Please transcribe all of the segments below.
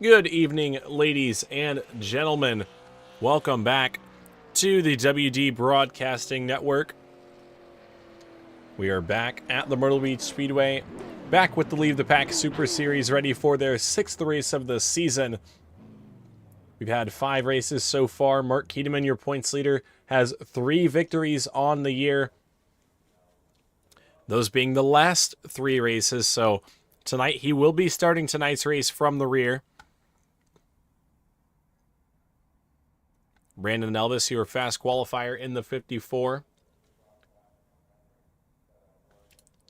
Good evening, ladies and gentlemen. Welcome back to the WD Broadcasting Network. We are back at the Myrtle Beach Speedway, back with the Leave the Pack Super Series, ready for their 6th race of the season. We've had 5 races so far. Mark Kiedemann, your points leader, has 3 victories on the year. Those being the last 3 races, so tonight he will be starting tonight's race from the rear. Brandon Elvis, your fast qualifier in the 54.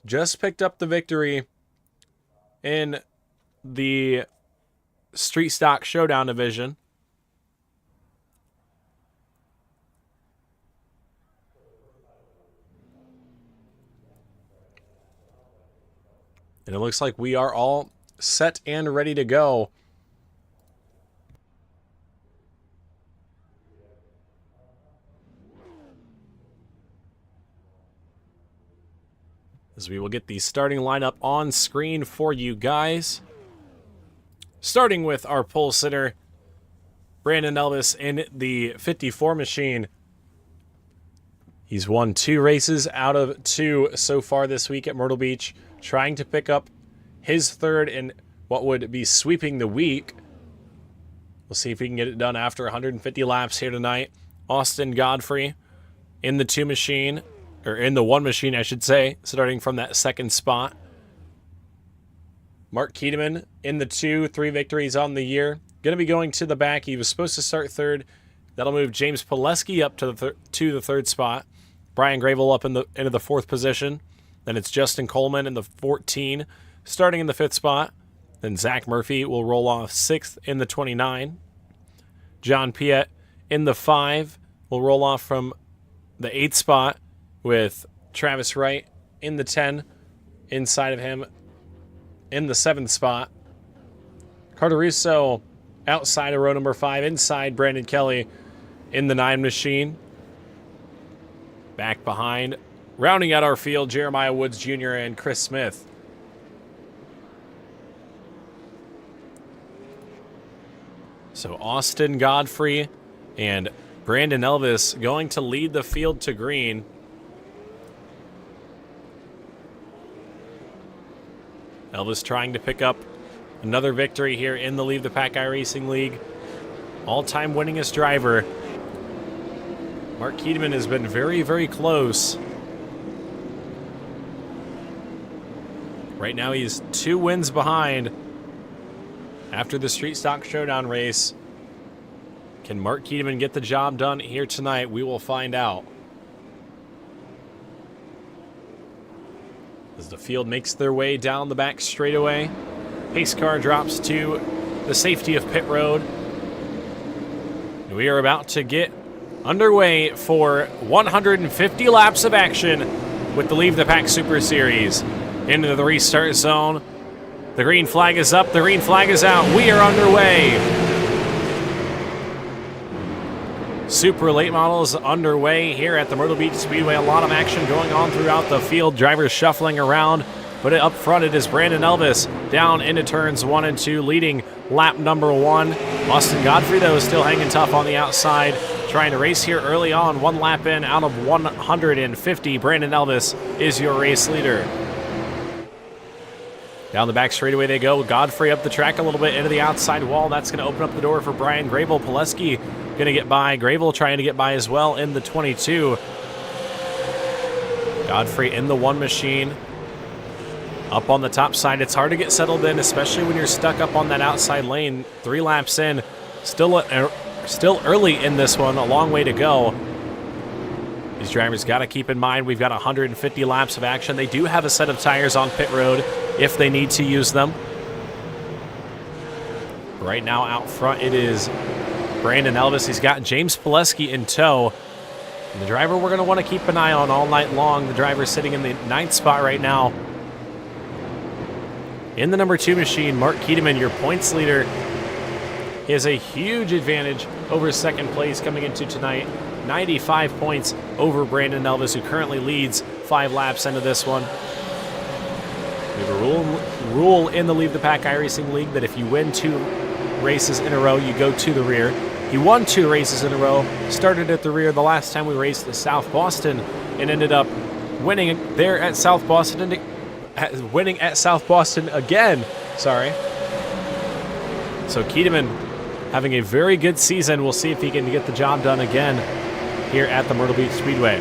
Just picked up the victory in the Street Stock Showdown division. And it looks like we are all set and ready to go. As we will get the starting lineup on screen for you guys. Starting with our pole sitter, Brandon Elvis in the 54 machine. He's won 2 races out of 2 so far this week at Myrtle Beach, trying to pick up his 3rd in what would be sweeping the week. We'll see if he can get it done after 150 laps here tonight. Austin Godfrey in the 2 machine. Or in the 1 machine, I should say, starting from that 2nd spot. Mark Kiedemann in the 2, 3 victories on the year. Going to be going to the back. He was supposed to start 3rd. That'll move James Pileski up to the 3rd spot. Brian Gravel up into the 4th position. Then it's Justin Coleman in the 14, starting in the 5th spot. Then Zach Murphy will roll off 6th in the 29. John Piet in the 5 will roll off from the 8th spot, with Travis Wright in the 10, inside of him in the 7th spot. Carter Russo outside of row number 5, inside Brandon Kelly in the 9 machine. Back behind, rounding out our field, Jeremiah Woods Jr. and Chris Smith. So Austin Godfrey and Brandon Elvis going to lead the field to green. Elvis trying to pick up another victory here in the Leave the Pack iRacing League. All-time winningest driver. Mark Keedeman has been very, very close. Right now he's 2 wins behind after the Street Stock Showdown race. Can Mark Keedeman get the job done here tonight? We will find out. As the field makes their way down the back straightaway, pace car drops to the safety of pit road. We are about to get underway for 150 laps of action with the Leave the Pack Super Series. Into the restart zone. The green flag is up, the green flag is out. We are underway. Super late models underway here at the Myrtle Beach Speedway. A lot of action going on throughout the field. Drivers shuffling around, but up front it is Brandon Elvis down into turns 1 and 2, leading lap number 1. Austin Godfrey, though, is still hanging tough on the outside, trying to race here early on. 1 lap in out of 150. Brandon Elvis is your race leader. Down the back straightaway they go. Godfrey up the track a little bit into the outside wall. That's going to open up the door for Brian Grable. Pileski going to get by. Grable trying to get by as well in the 22. Godfrey in the 1 machine. Up on the top side. It's hard to get settled in, especially when you're stuck up on that outside lane. 3 laps in. Still early in this one. A long way to go. These drivers got to keep in mind we've got 150 laps of action. They do have a set of tires on pit road if they need to use them. Right now out front it is Brandon Elvis. He's got James Pileski in tow. And the driver we're going to want to keep an eye on all night long. The driver sitting in the 9th spot right now. In the number 2 machine, Mark Keedeman, your points leader. He has a huge advantage over 2nd place coming into tonight. 95 points over Brandon Elvis, who currently leads 5 laps into this one. We have a rule in the Leave the Pack iRacing League that if you win 2 races in a row, you go to the rear. He won 2 races in a row, started at the rear the last time we raced at South Boston, and ended up winning there at South Boston, winning at South Boston again. Sorry. So Keedeman having a very good season. We'll see if he can get the job done again here at the Myrtle Beach Speedway.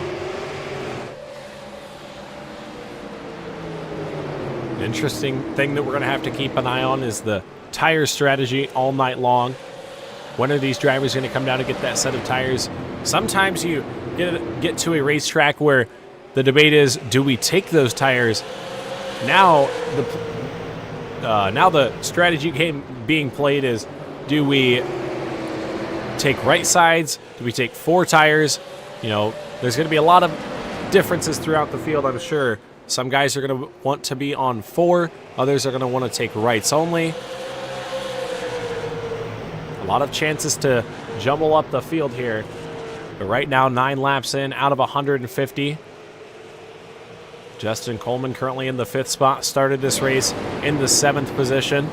An interesting thing that we're going to have to keep an eye on is the tire strategy all night long. When are these drivers going to come down to get that set of tires? Sometimes you get to a racetrack where the debate is, do we take those tires? Now the strategy game being played is, do we take right sides? Do we take 4 tires? You know, there's going to be a lot of differences throughout the field, I'm sure. Some guys are going to want to be on 4. Others are going to want to take rights only. A lot of chances to jumble up the field here. But right now, 9 laps in out of 150. Justin Coleman currently in the 5th spot. Started this race in the 7th position.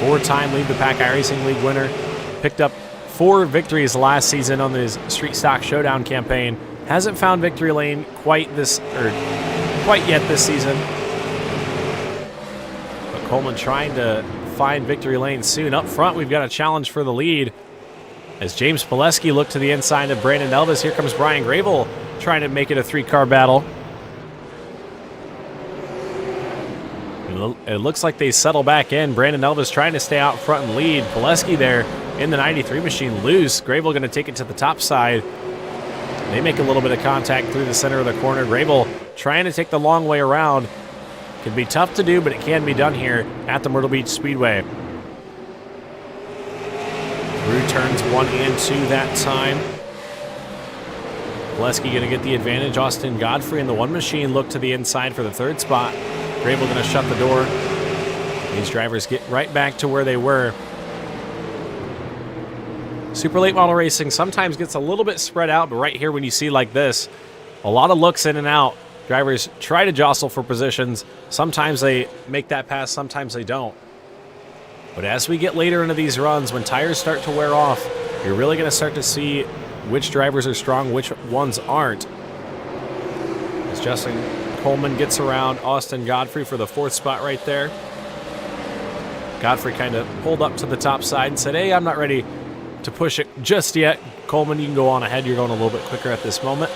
4-time Leave the Pack iRacing League winner. Picked up 4 victories last season on his Street Stock Showdown campaign. Hasn't found victory lane quite yet this season. But Coleman trying to find victory lane soon. Up front, we've got a challenge for the lead. As James Pileski looked to the inside of Brandon Elvis, here comes Brian Grable trying to make it a 3-car battle. It looks like they settle back in. Brandon Elvis trying to stay out front and lead. Pileski there in the 93 machine loose. Grable going to take it to the top side. They make a little bit of contact through the center of the corner. Grable trying to take the long way around. Can be tough to do, but it can be done here at the Myrtle Beach Speedway. Through turns 1 and 2 that time. Pileski going to get the advantage. Austin Godfrey in the 1 machine look to the inside for the 3rd spot. Grable going to shut the door. These drivers get right back to where they were. Super late model racing sometimes gets a little bit spread out, but right here when you see like this, a lot of looks in and out. Drivers try to jostle for positions. Sometimes they make that pass, sometimes they don't. But as we get later into these runs, when tires start to wear off, you're really going to start to see which drivers are strong, which ones aren't. As Justin Coleman gets around Austin Godfrey for the 4th spot right there. Godfrey kind of pulled up to the top side and said, hey, I'm not ready to push it just yet. Coleman, you can go on ahead. You're going a little bit quicker at this moment.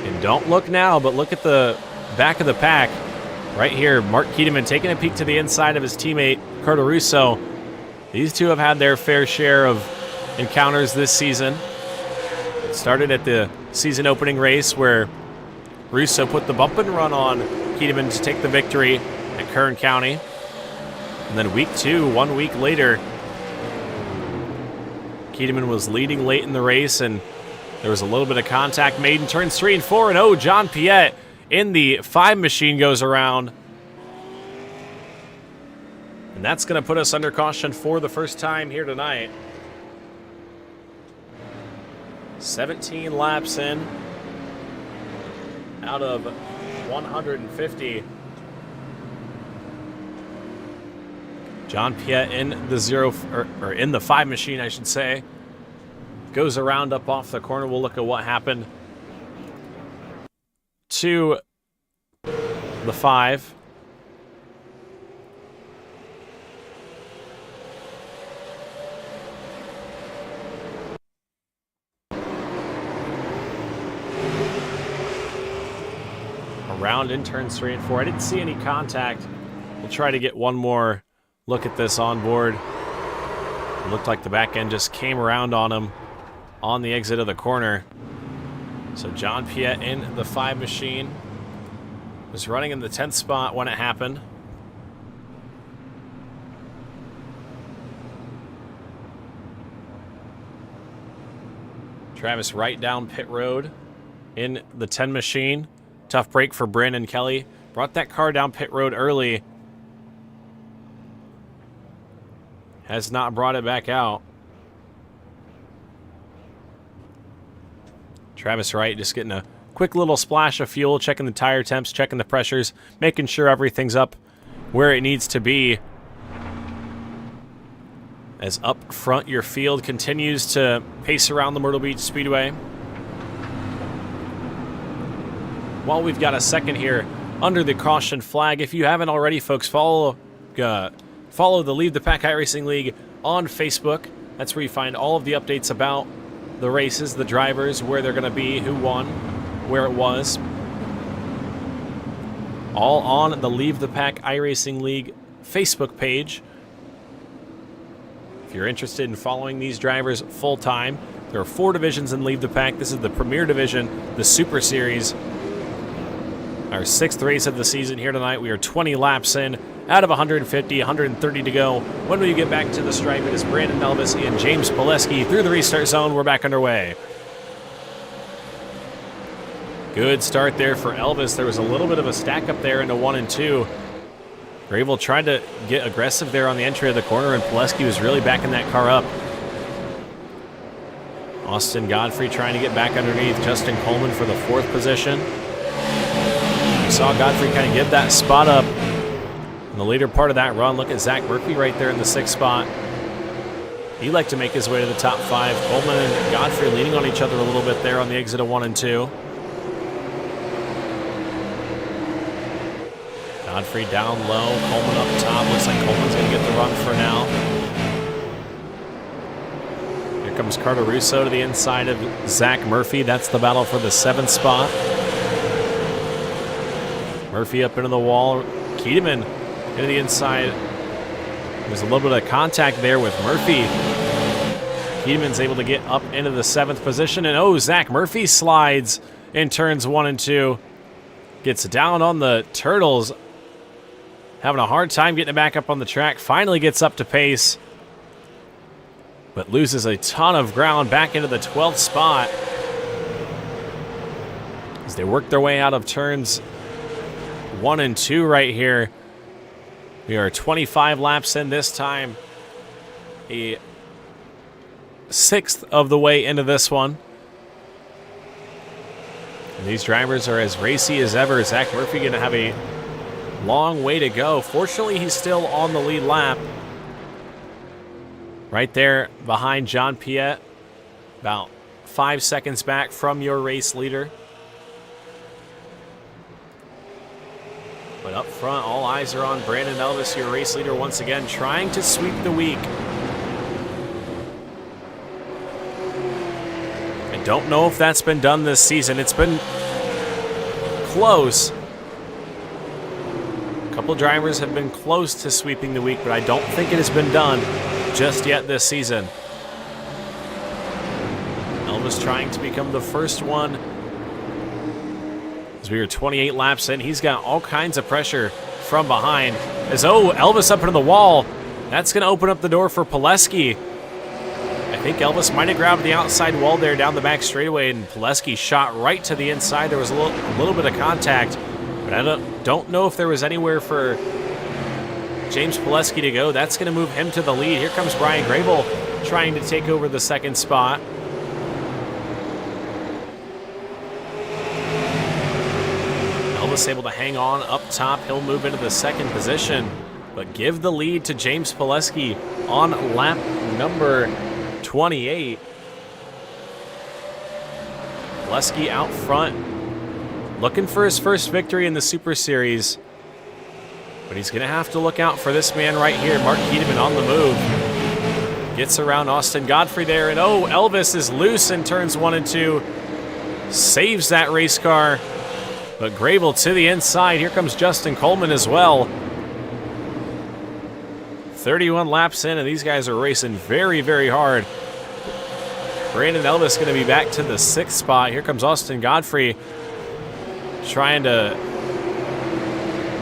And don't look now, but look at the back of the pack. Right here, Mark Keedeman taking a peek to the inside of his teammate, Carter Russo. These two have had their fair share of encounters this season. It started at the season opening race where Russo put the bump and run on Keedeman to take the victory at Kern County. And then week 2, 1 week later, Keedeman was leading late in the race, and there was a little bit of contact made in turns 3 and 4. And oh, John Piette in the 5 machine goes around. And that's going to put us under caution for the first time here tonight. 17 laps in out of 150. John Piette in the in the 5 machine, I should say. Goes around up off the corner. We'll look at what happened to the 5. Around in turns 3 and 4. I didn't see any contact. We'll try to get one more look at this on board. It looked like the back end just came around on him on the exit of the corner. So John Piette in the 5 machine was running in the 10th spot when it happened. Travis Wright down pit road in the 10 machine. Tough break for Brandon Kelly. Brought that car down pit road early. Has not brought it back out. Travis Wright just getting a quick little splash of fuel, checking the tire temps, checking the pressures, making sure everything's up where it needs to be. As up front, your field continues to pace around the Myrtle Beach Speedway. While we've got a second here under the caution flag, if you haven't already, folks, follow the Leave the Pack iRacing League on Facebook. That's where you find all of the updates about the races, the drivers, where they're going to be, who won, where it was. All on the Leave the Pack iRacing League Facebook page. If you're interested in following these drivers full-time, there are 4 divisions in Leave the Pack. This is the Premier Division, the Super Series. Our 6th race of the season here tonight. We are 20 laps in out of 150, 130 to go. When we get back to the stripe, it is Brandon Elvis and James Pileski through the restart zone. We're back underway. Good start there for Elvis. There was a little bit of a stack up there into 1 and 2. Gravel tried to get aggressive there on the entry of the corner, and Pileski was really backing that car up. Austin Godfrey trying to get back underneath Justin Coleman for the 4th position. We saw Godfrey kind of give that spot up in the later part of that run. Look at Zach Murphy right there in the 6th spot. He'd like to make his way to the top 5. Coleman and Godfrey leaning on each other a little bit there on the exit of 1 and 2. Godfrey down low, Coleman up top. Looks like Coleman's going to get the run for now. Here comes Carter Russo to the inside of Zach Murphy. That's the battle for the 7th spot. Murphy up into the wall. Keedeman into the inside. There's a little bit of contact there with Murphy. Keedeman's able to get up into the 7th position. And oh, Zach Murphy slides in turns 1 and 2. Gets down on the turtles. Having a hard time getting it back up on the track. Finally gets up to pace. But loses a ton of ground back into the 12th spot. As they work their way out of turns 1 and 2 right here. We are 25 laps in this time. A 6th of the way into this one. And these drivers are as racy as ever. Zach Murphy going to have a long way to go. Fortunately, he's still on the lead lap. Right there behind John Piet. About 5 seconds back from your race leader. But up front, all eyes are on Brandon Elvis, your race leader, once again, trying to sweep the week. I don't know if that's been done this season. It's been close. A couple drivers have been close to sweeping the week, but I don't think it has been done just yet this season. Elvis trying to become the first one. As we are 28 laps in, he's got all kinds of pressure from behind. Elvis up into the wall. That's going to open up the door for Pileski. I think Elvis might have grabbed the outside wall there down the back straightaway, and Pileski shot right to the inside. There was a little bit of contact, but I don't know if there was anywhere for James Pileski to go. That's going to move him to the lead. Here comes Brian Grable trying to take over the second spot. Elvis able to hang on up top. He'll move into the second position, but give the lead to James Pileski on lap number 28. Pileski out front, looking for his first victory in the Super Series. But he's going to have to look out for this man right here, Mark Keedeman on the move. Gets around Austin Godfrey there, and Elvis is loose in turns 1 and 2. Saves that race car. But Grable to the inside. Here comes Justin Coleman as well. 31 laps in, and these guys are racing very, very hard. Brandon Elvis going to be back to the 6th spot. Here comes Austin Godfrey trying to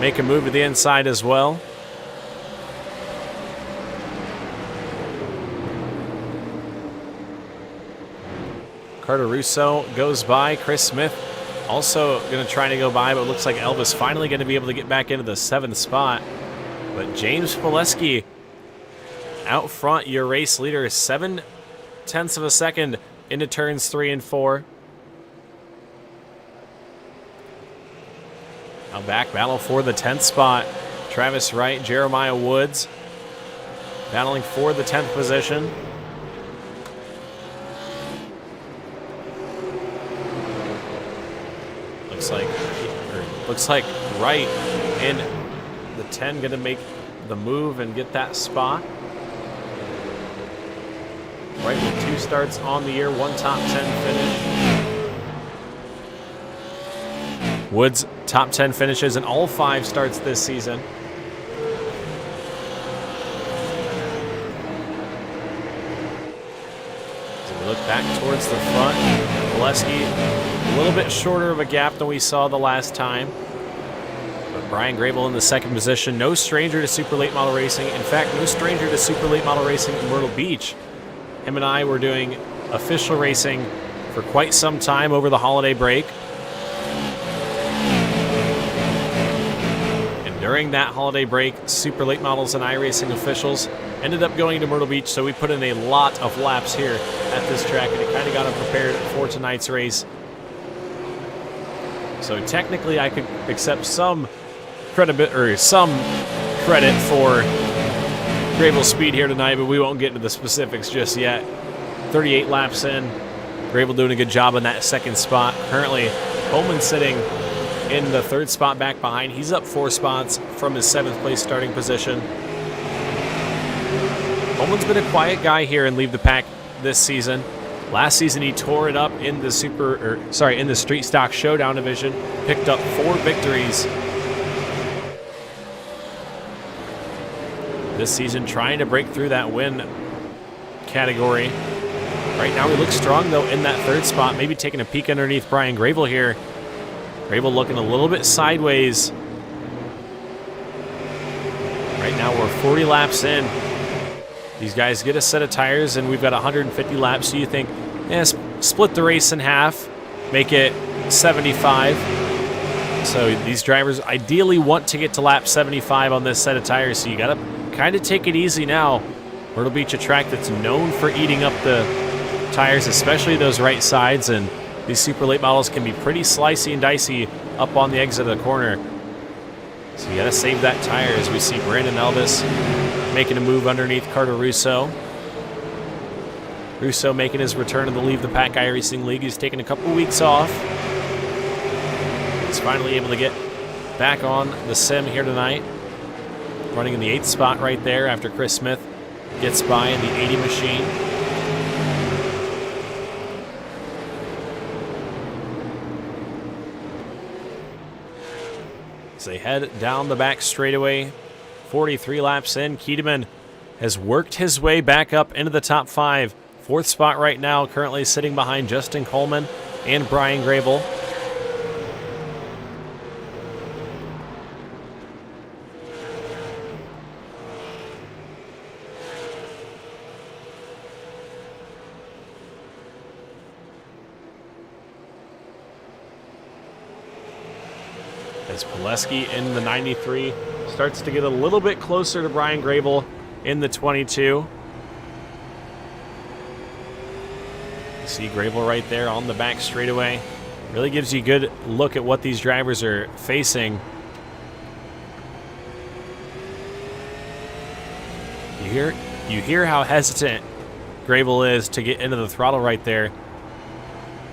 make a move to the inside as well. Carter Russo goes by. Chris Smith also going to try to go by, but looks like Elvis finally going to be able to get back into the 7th spot. But James Pileski out front, your race leader, 0.7 of a second into turns 3 and 4. Now back battle for the 10th spot. Travis Wright, Jeremiah Woods battling for the 10th position. Looks like Wright in the 10 going to make the move and get that spot. Wright with 2 starts on the year, 1 top 10 finish. Woods top 10 finishes in all 5 starts this season. So we look back towards the front. Pileski a little bit shorter of a gap than we saw the last time. But Brian Grable in the 2nd position. No stranger to super late model racing. In fact, no stranger to super late model racing in Myrtle Beach. Him and I were doing official racing for quite some time over the holiday break. And during that holiday break, super late models and iRacing officials ended up going to Myrtle Beach, so we put in a lot of laps here at this track, and it kind of got them prepared for tonight's race. So technically, I could accept some credit for Grable's speed here tonight, but we won't get into the specifics just yet. 38 laps in. Grable doing a good job on that 2nd spot. Currently, Coleman sitting in the 3rd spot back behind. He's up 4 spots from his 7th place starting position. Coleman's been a quiet guy here and leave the pack this season. Last season, he tore it up in the in the Street Stock Showdown division. Picked up 4 victories. This season, trying to break through that win category. Right now, he looks strong, though, in that 3rd spot. Maybe taking a peek underneath Brian Grable here. Grable looking a little bit sideways. Right now, we're 40 laps in. These guys get a set of tires, and we've got 150 laps, so you think, split the race in half, make it 75. So these drivers ideally want to get to lap 75 on this set of tires, so you got to kind of take it easy now. Myrtle Beach, a track that's known for eating up the tires, especially those right sides, and These super late models can be pretty slicey and dicey up on the exit of the corner. So you got to save that tire as we see Brandon Elvis making a move underneath Carter Russo. Russo making his return in the Leave the Pack iRacing League. He's taken a couple weeks off. He's finally able to get back on the sim here tonight. Running in the 8th spot right there after Chris Smith gets by in the 80 machine. As they head down the back straightaway, 43 laps in, Keteman has worked his way back up into the top 5. 4th spot right now, currently sitting behind Justin Coleman and Brian Grable. As Pileski in the 93 starts to get a little bit closer to Brian Grable in the 22. You see Grable right there on the back straightaway. Really gives you a good look at what these drivers are facing. You hear how hesitant Grable is to get into the throttle right there.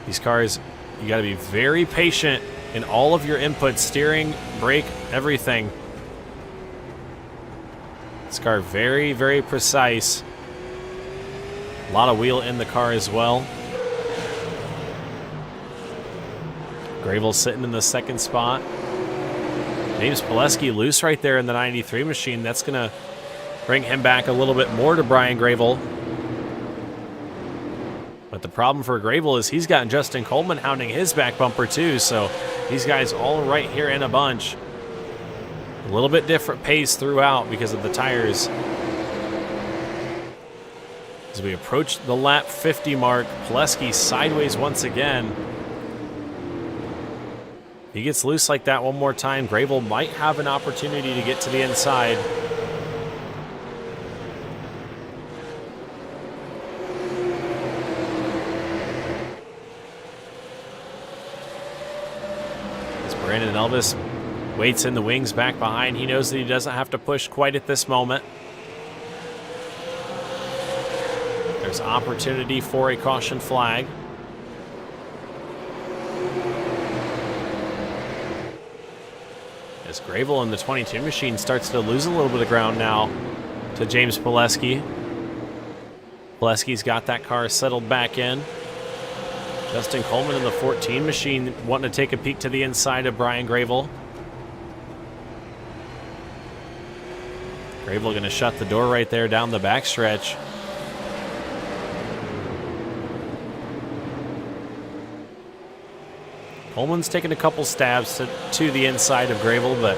These cars, you got to be very patient in all of your inputs, steering, brake, everything. This car very, very precise. A lot of wheel in the car as well. Grable sitting in the 2nd spot. James Pileski loose right there in the 93 machine. That's going to bring him back a little bit more to Brian Grable. But the problem for Grable is he's got Justin Coleman hounding his back bumper too, so these guys all right here in a bunch. A little bit different pace throughout because of the tires. As we approach the lap 50 mark, Pileski sideways once again. He gets loose like that one more time. Grable might have an opportunity to get to the inside. Brandon Elvis waits in the wings back behind. He knows that he doesn't have to push quite at this moment. There's opportunity for a caution flag. As Grable in the 22 machine starts to lose a little bit of ground now to James Pileski. Pileski's got that car settled back in. Justin Coleman in the 14 machine wanting to take a peek to the inside of Brian Grable. Grable going to shut the door right there down the backstretch. Coleman's taken a couple stabs to the inside of Grable, but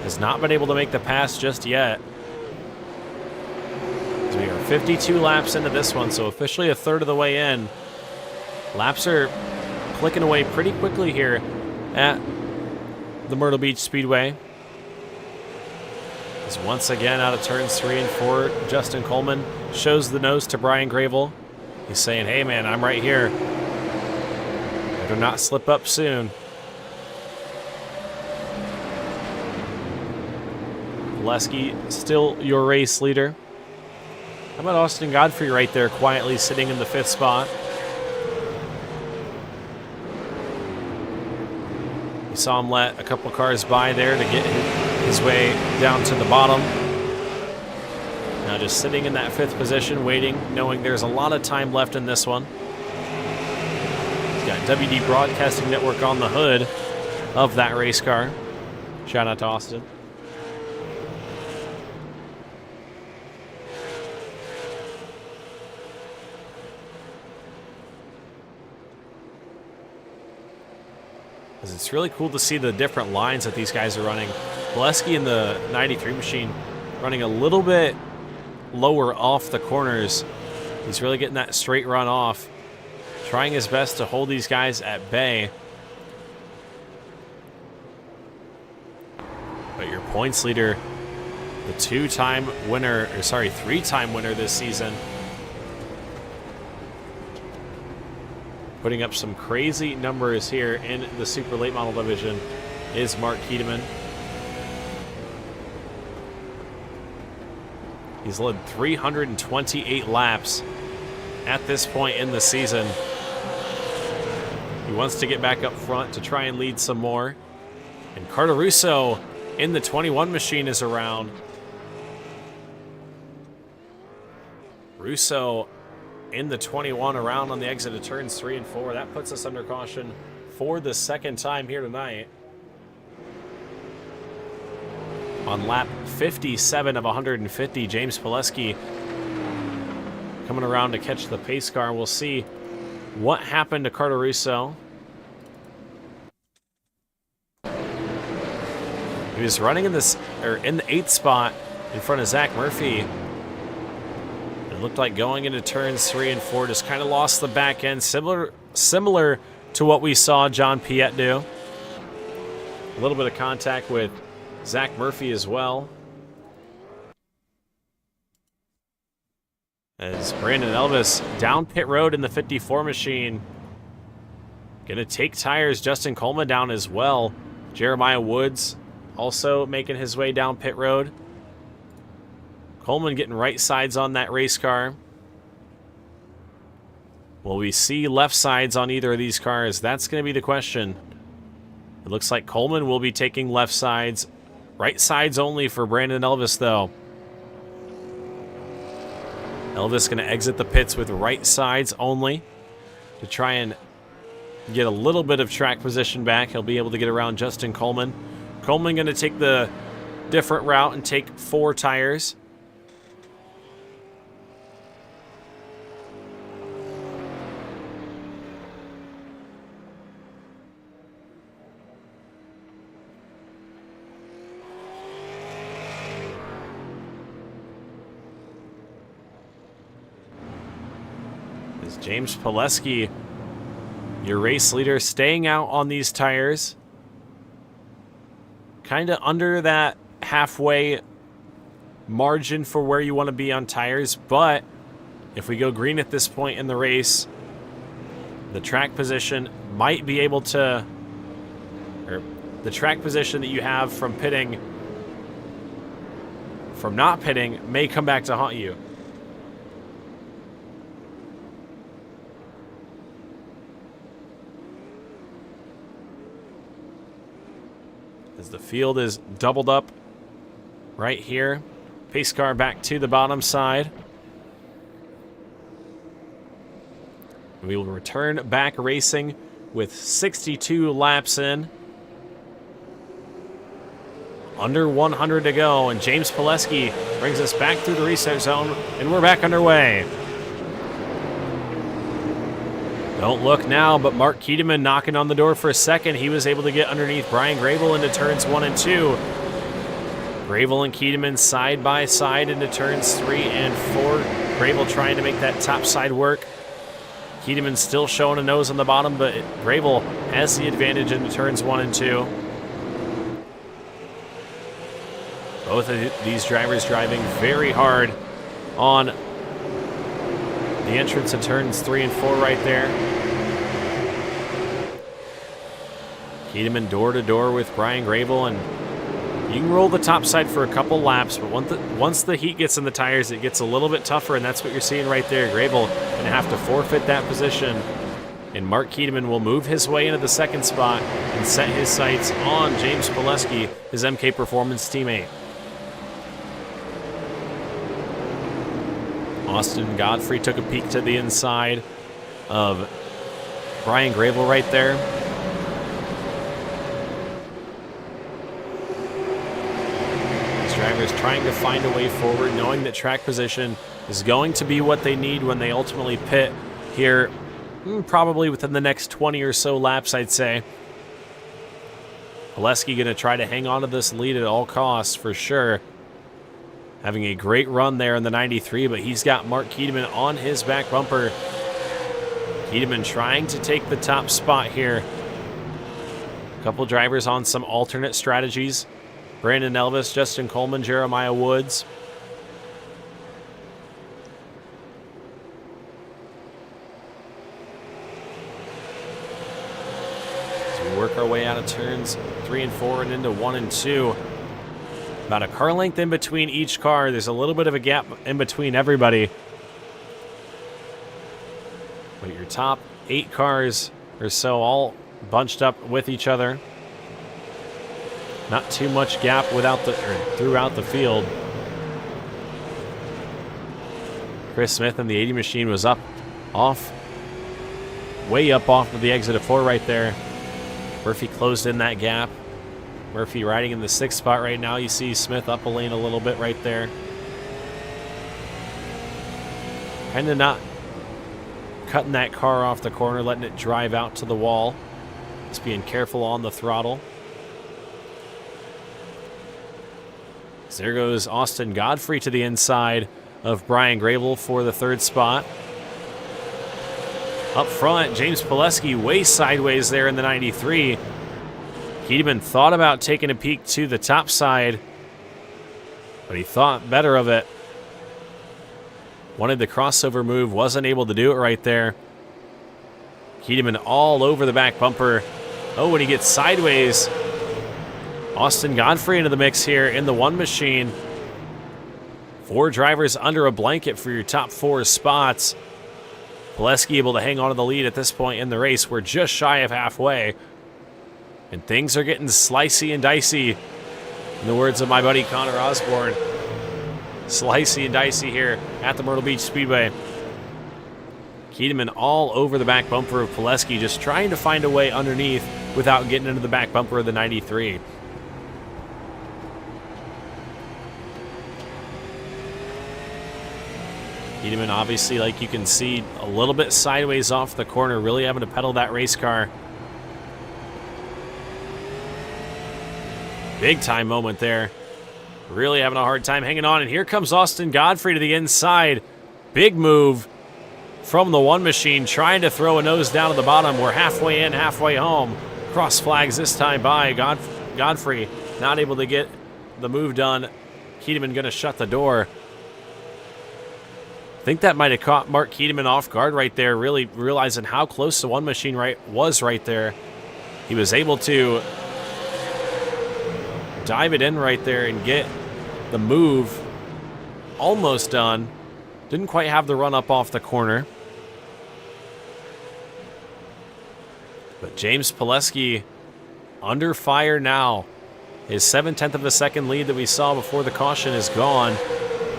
has not been able to make the pass just yet. So we are 52 laps into this one, so officially a third of the way in. Laps are clicking away pretty quickly here at the Myrtle Beach Speedway. As once again out of turns 3 and 4, Justin Coleman shows the nose to Brian Grable. He's saying, hey man, I'm right here. Better not slip up soon. Pileski still your race leader. How about Austin Godfrey right there quietly sitting in the 5th spot? You saw him let a couple cars by there to get his way down to the bottom. Now just sitting in that 5th position, waiting, knowing there's a lot of time left in this one. He's got WD Broadcasting Network on the hood of that race car. Shout out to Austin. It's really cool to see the different lines that these guys are running. Pileski in the 93 machine running a little bit lower off the corners. He's really getting that straight run off. Trying his best to hold these guys at bay. But your points leader, the three-time winner this season, putting up some crazy numbers here in the super late model division is Mark Keteman. He's led 328 laps at this point in the season. He wants to get back up front to try and lead some more. And Carter Russo in the 21 machine is around. Russo in the 21 around on the exit of turns 3 and 4. That puts us under caution for the second time here tonight. On lap 57 of 150, James Pileski coming around to catch the pace car. We'll see what happened to Carter Russo. He was running in the 8th spot in front of Zach Murphy. It looked like going into turns 3 and 4, just kind of lost the back end, similar to what we saw John Piet do. A little bit of contact with Zach Murphy as well. As Brandon Elvis down pit road in the 54 machine. Gonna take tires. Justin Coleman down as well. Jeremiah Woods also making his way down pit road. Coleman getting right sides on that race car. Will we see left sides on either of these cars? That's going to be the question. It looks like Coleman will be taking left sides. Right sides only for Brandon Elvis, though. Elvis going to exit the pits with right sides only to try and get a little bit of track position back. He'll be able to get around Justin Coleman. Coleman going to take the different route and take 4 tires. As James Pileski, your race leader, staying out on these tires. Kind of under that halfway margin for where you want to be on tires, but if we go green at this point in the race, the track position might be able to, or the track position that you have from pitting, from not pitting, may come back to haunt you. As the field is doubled up right here. Pace car back to the bottom side. We will return back racing with 62 laps in. Under 100 to go, and James Pileski brings us back through the reset zone, and we're back underway. Don't look now, but Mark Keteman knocking on the door for a second. He was able to get underneath Brian Gravel into turns 1 and 2. Gravel and Keteman side by side into turns 3 and 4. Gravel trying to make that top side work. Keteman still showing a nose on the bottom, but Gravel has the advantage into turns 1 and 2. Both of these drivers driving very hard on the entrance of turns 3 and 4 right there. Keteman door to door with Brian Gravel, and you can roll the top side for a couple laps, but once the heat gets in the tires, it gets a little bit tougher, and that's what you're seeing right there. Gravel going to have to forfeit that position, and Mark Keteman will move his way into the second spot and set his sights on James Pileski, his MK Performance teammate. Austin Godfrey took a peek to the inside of Brian Gravel right there. These drivers trying to find a way forward, knowing that track position is going to be what they need when they ultimately pit here, probably within the next 20 or so laps, I'd say. Pileski going to try to hang on to this lead at all costs for sure. Having a great run there in the 93, but he's got Mark Keteman on his back bumper. Keteman trying to take the top spot here. A couple drivers on some alternate strategies. Brandon Elvis, Justin Coleman, Jeremiah Woods. make our way out of turns 3 and 4 and into 1 and 2. About a car length in between each car. There's a little bit of a gap in between everybody. But your top 8 cars or so all bunched up with each other. Not too much gap throughout the field. Chris Smith in the 80 machine was way up off of the exit of 4 right there. Murphy closed in that gap. Murphy riding in the 6th spot right now. You see Smith up a lane a little bit right there. Kind of not cutting that car off the corner, letting it drive out to the wall. Just being careful on the throttle. So there goes Austin Godfrey to the inside of Brian Grable for the 3rd spot. Up front, James Pileski way sideways there in the 93. Kedeman thought about taking a peek to the top side, but he thought better of it. Wanted the crossover move, wasn't able to do it right there. Kedeman all over the back bumper. Oh, when he gets sideways, Austin Godfrey into the mix here in the 1 machine. 4 drivers under a blanket for your top 4 spots. Pileski able to hang on to the lead at this point in the race. We're just shy of halfway. And things are getting slicey and dicey, in the words of my buddy Connor Osborne. Slicey and dicey here at the Myrtle Beach Speedway. Kedeman all over the back bumper of Pileski, just trying to find a way underneath without getting into the back bumper of the 93. Kedeman obviously, like you can see, a little bit sideways off the corner, really having to pedal that race car. Big time moment there. Really having a hard time hanging on. And here comes Austin Godfrey to the inside. Big move from the 1 machine, trying to throw a nose down to the bottom. We're halfway in, halfway home. Cross flags this time by Godfrey. Not able to get the move done. Kedeman going to shut the door. I think that might have caught Mark Kedeman off guard right there, really realizing how close the 1 machine was right there. He was able to dive it in right there and get the move almost done. Didn't quite have the run up off the corner. But James Pileski under fire now. His 7/10 of a second lead that we saw before the caution is gone.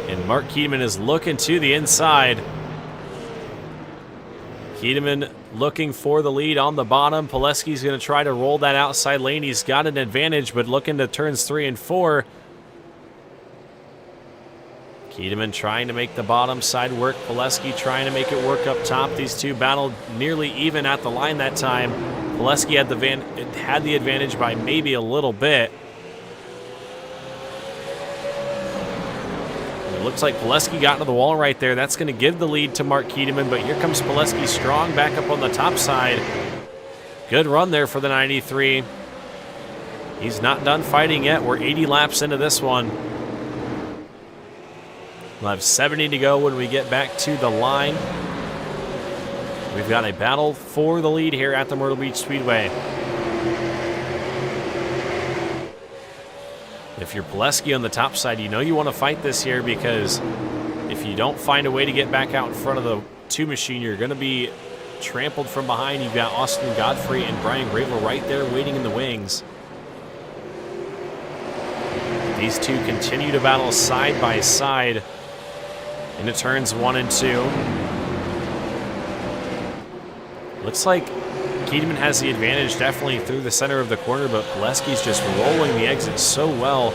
And Mark Kedeman is looking to the inside. Kedeman looking for the lead on the bottom. Pileski's going to try to roll that outside lane. He's got an advantage, but looking to turns 3 and 4. Kedeman trying to make the bottom side work. Pileski trying to make it work up top. These two battled nearly even at the line that time. Pileski had the advantage by maybe a little bit. Looks like Pileski got into the wall right there. That's going to give the lead to Mark Kedeman, but here comes Pileski strong back up on the top side. Good run there for the 93. He's not done fighting yet. We're 80 laps into this one. We'll have 70 to go when we get back to the line. We've got a battle for the lead here at the Myrtle Beach Speedway. If you're Pileski on the top side, you know you want to fight this here, because if you don't find a way to get back out in front of the 2 machine, you're going to be trampled from behind. You've got Austin Godfrey and Brian Grable right there waiting in the wings. These two continue to battle side by side into turns 1 and 2. Looks like Kedeman has the advantage definitely through the center of the corner, but Pileski's just rolling the exit so well.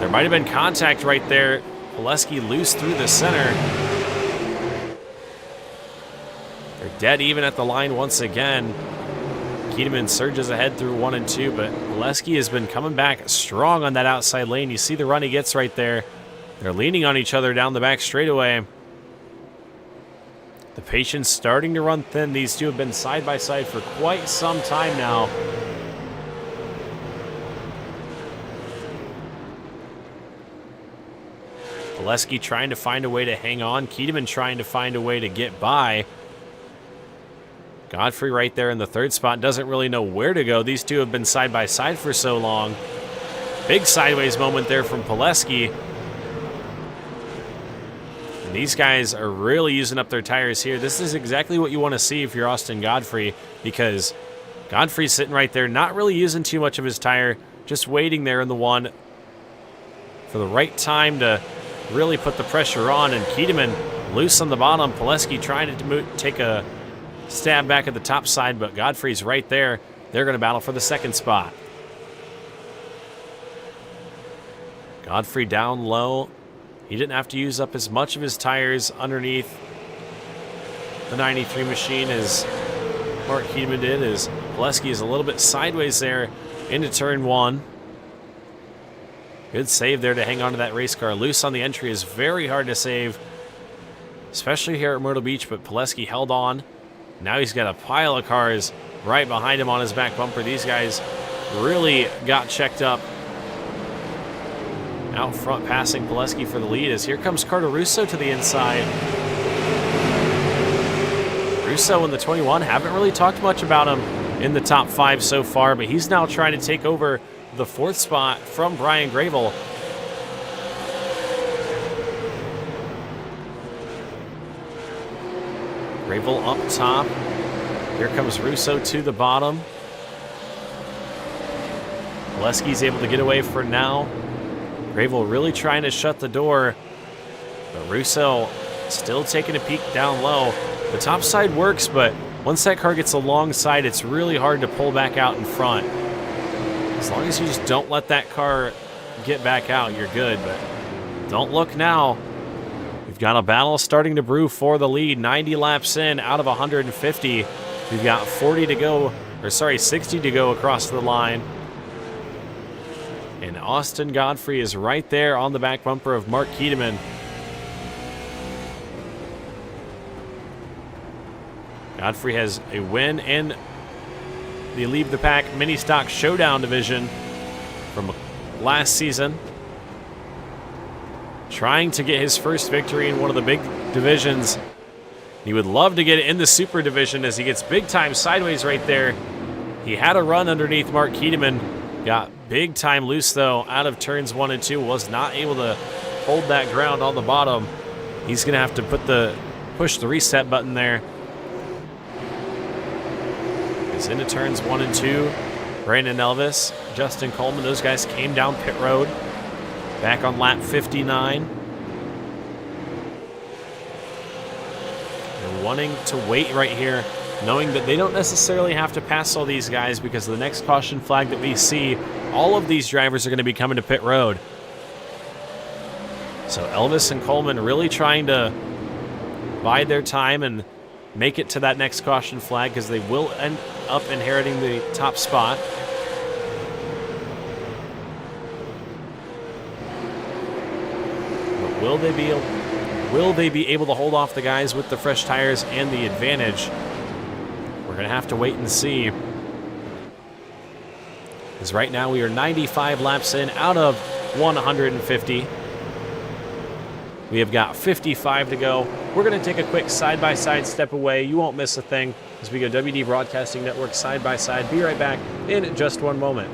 There might have been contact right there. Pileski loose through the center. They're dead even at the line once again. Kedeman surges ahead through 1 and 2, but Pileski has been coming back strong on that outside lane. You see the run he gets right there. They're leaning on each other down the back straightaway. The patience starting to run thin. These two have been side by side for quite some time now. Pileski trying to find a way to hang on. Kedeman trying to find a way to get by. Godfrey right there in the third spot doesn't really know where to go. These two have been side by side for so long. Big sideways moment there from Pileski. And these guys are really using up their tires here. This is exactly what you want to see if you're Austin Godfrey, because Godfrey's sitting right there, not really using too much of his tire, just waiting there in the one for the right time to really put the pressure on. And Kiedemann loose on the bottom. Pileski trying to take a stab back at the top side, but Godfrey's right there. They're going to battle for the second spot. Godfrey down low. He didn't have to use up as much of his tires underneath the 93 machine as Mark Kiedemann did, as Pileski is a little bit sideways there into turn one. Good save there to hang on to that race car. Loose on the entry is very hard to save, especially here at Myrtle Beach, but Pileski held on. Now he's got a pile of cars right behind him on his back bumper. These guys really got checked up. Out front, passing Pileski for the lead, as here comes Carter Russo to the inside. Russo in the 21, haven't really talked much about him in the top 5 so far, but he's now trying to take over the 4th spot from Brian Gravel. Gravel up top. Here comes Russo to the bottom. Pileski's able to get away for now. Gravel really trying to shut the door, but Russo still taking a peek down low. The top side works, but once that car gets alongside, it's really hard to pull back out in front. As long as you just don't let that car get back out, you're good, but don't look now. We've got a battle starting to brew for the lead. 90 laps in out of 150. We've got 60 to go across the line. And Austin Godfrey is right there on the back bumper of Mark Kiedemann. Godfrey has a win in the Leave the Pack Mini Stock Showdown division from last season. Trying to get his first victory in one of the big divisions. He would love to get it in the Super Division, as he gets big time sideways right there. He had a run underneath Mark Kiedemann. Got big time loose though out of turns 1 and 2. Was not able to hold that ground on the bottom. He's going to have to push the reset button there. He's into turns 1 and 2. Brandon Elvis, Justin Coleman, those guys came down pit road back on lap 59. They're wanting to wait right here, knowing that they don't necessarily have to pass all these guys, because the next caution flag that we see, all of these drivers are going to be coming to pit road. So Elvis and Coleman really trying to bide their time and make it to that next caution flag, because they will end up inheriting the top spot. But will they be able to hold off the guys with the fresh tires and the advantage? We're going to have to wait and see. Because right now we are 95 laps in out of 150. We have got 55 to go. We're going to take a quick side-by-side step away. You won't miss a thing as we go WD Broadcasting Network side-by-side. Be right back in just one moment.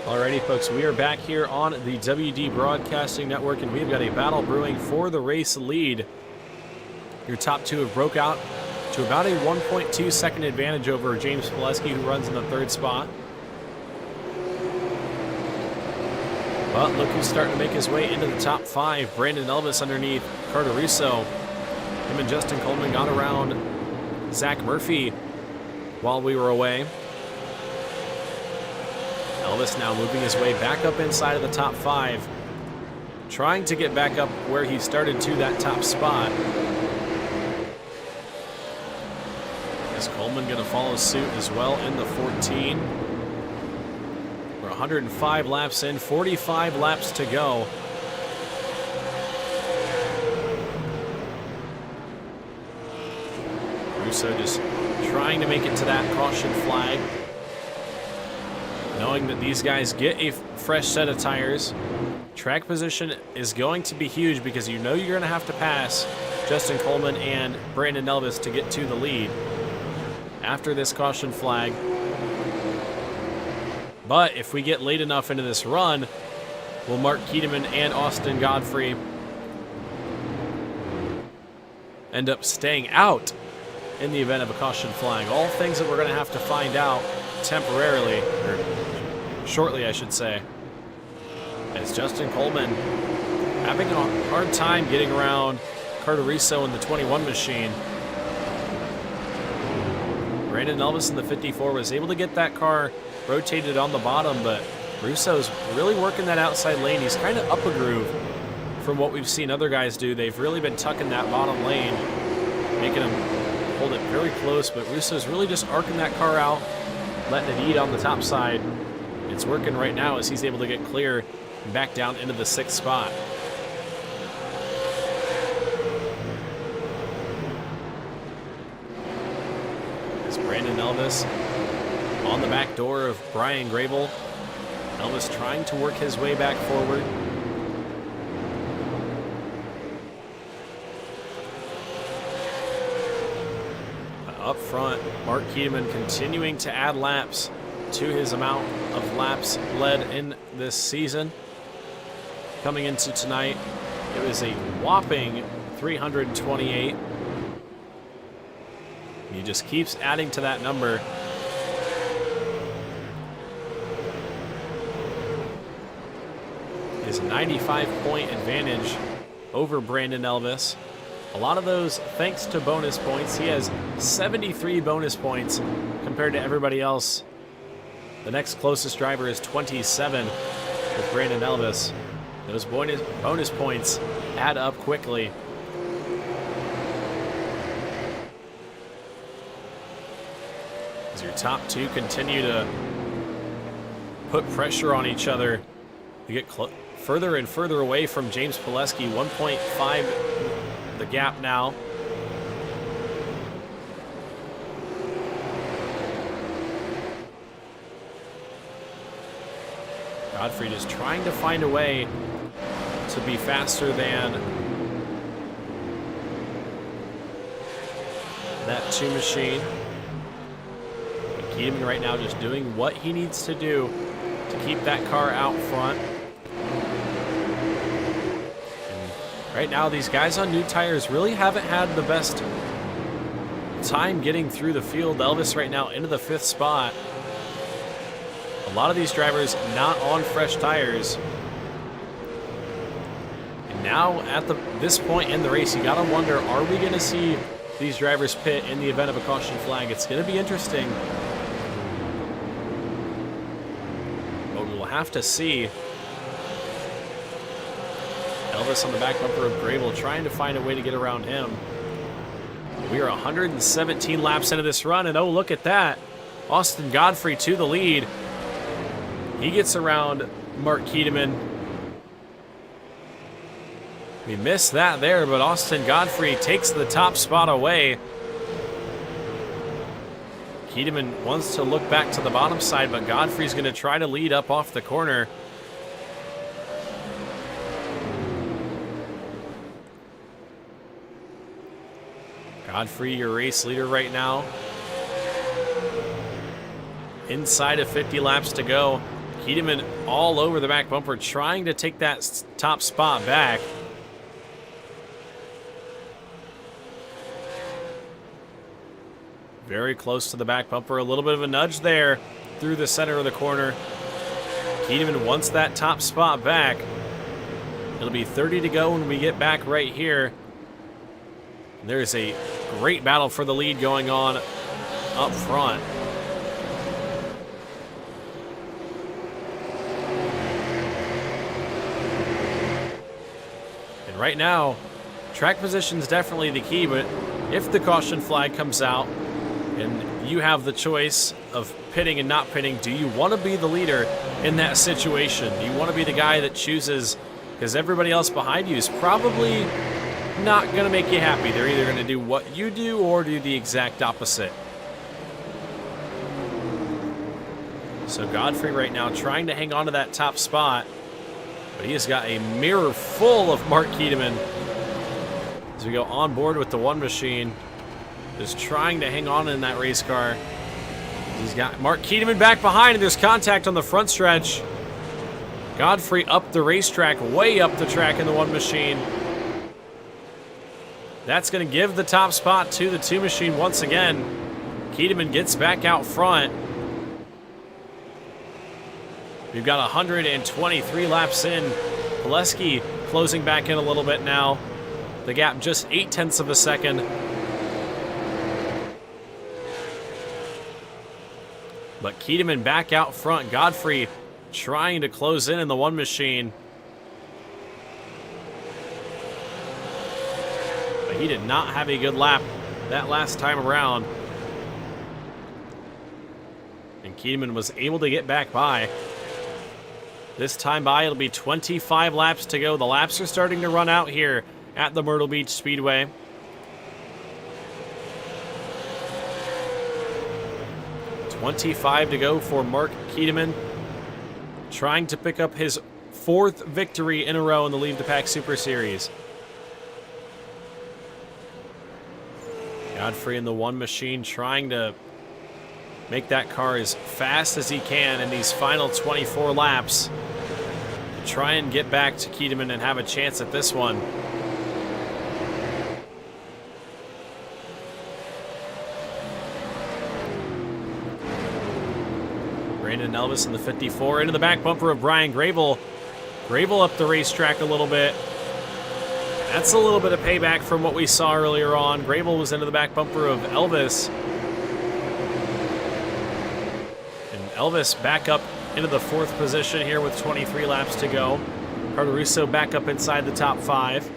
Alrighty, folks, we are back here on the WD Broadcasting Network, and we've got a battle brewing for the race lead. Your top two have broke out to about a 1.2 second advantage over James Pileski, who runs in the third spot. But look who's starting to make his way into the top five. Brandon Elvis underneath Carter Russo. Him and Justin Coleman got around Zach Murphy while we were away. Elvis now moving his way back up inside of the top five, trying to get back up where he started to that top spot. Is Coleman going to follow suit as well in the 14? We're 105 laps in, 45 laps to go. Russo just trying to make it to that caution flag, knowing that these guys get a fresh set of tires. Track position is going to be huge because you know you're going to have to pass Justin Coleman and Brandon Elvis to get to the lead after this caution flag. But if we get late enough into this run, will Mark Kiedemann and Austin Godfrey end up staying out in the event of a caution flag? All things that we're going to have to find out temporarily, or shortly, I should say, as Justin Coleman having a hard time getting around Carter Russo in the 21 machine. Brandon Elvis in the 54 was able to get that car rotated on the bottom, but Russo's really working that outside lane. He's kind of up a groove from what we've seen other guys do. They've really been tucking that bottom lane, making him hold it very close, but Russo's really just arcing that car out, letting it eat on the top side. It's working right now as he's able to get clear and back down into the 6th spot. It's Brandon Elvis on the back door of Brian Grable. Elvis trying to work his way back forward. Up front, Mark Kiedemann continuing to add laps to his amount of laps led in this season. Coming into tonight, it was a whopping 328. He just keeps adding to that number. His 95-point advantage over Brandon Elvis. A lot of those thanks to bonus points. He has 73 bonus points compared to everybody else. The next closest driver is 27 with Brandon Elvis. Those bonus points add up quickly. As your top two continue to put pressure on each other, you get further and further away from James Pileski. 1.5 the gap now. Godfrey just trying to find a way to be faster than that 2 machine. But Kiedemann right now just doing what he needs to do to keep that car out front. And right now, these guys on new tires really haven't had the best time getting through the field. Elvis right now into the 5th spot. A lot of these drivers not on fresh tires. And now at this point in the race, you gotta wonder, are we gonna see these drivers pit in the event of a caution flag? It's gonna be interesting. But we'll have to see. Elvis on the back bumper of Grable trying to find a way to get around him. We are 117 laps into this run, and oh, look at that. Austin Godfrey to the lead. He gets around Mark Kiedemann. We missed that there, but Austin Godfrey takes the top spot away. Kiedemann wants to look back to the bottom side, but Godfrey's going to try to lead up off the corner. Godfrey, your race leader right now. Inside of 50 laps to go. Kedeman all over the back bumper, trying to take that top spot back. Very close to the back bumper. A little bit of a nudge there through the center of the corner. Kedeman wants that top spot back. It'll be 30 to go when we get back right here. There's a great battle for the lead going on up front. And right now, track position is definitely the key, but if the caution flag comes out and you have the choice of pitting and not pitting, do you want to be the leader in that situation? Do you want to be the guy that chooses, because everybody else behind you is probably not going to make you happy. They're either going to do what you do or do the exact opposite. So Godfrey right now trying to hang on to that top spot, but he has got a mirror full of Mark Kedeman as we go on board with the one machine. Just trying to hang on in that race car. He's got Mark Kedeman back behind, and there's contact on the front stretch. Godfrey up the racetrack, way up the track in the one machine. That's going to give the top spot to the two machine once again. Kedeman gets back out front. We've got 123 laps in. Pileski closing back in a little bit now. The gap just 0.8 of a second. But Kedeman back out front. Godfrey trying to close in the one machine. But he did not have a good lap that last time around. And Kedeman was able to get back by. This time by, it'll be 25 laps to go. The laps are starting to run out here at the Myrtle Beach Speedway. .25 to go for Mark Kedeman, trying to pick up his 4th victory in a row in the Leave the Pack Super Series. Godfrey in the one machine trying to make that car as fast as he can in these final 24 laps to try and get back to Kedeman and have a chance at this one. Brandon Elvis in the 54 into the back bumper of Brian Gravel. Gravel up the racetrack a little bit. That's a little bit of payback from what we saw earlier on. Gravel was into the back bumper of Elvis. And Elvis back up into the 4th position here with 23 laps to go. Cardorusso back up inside the top 5.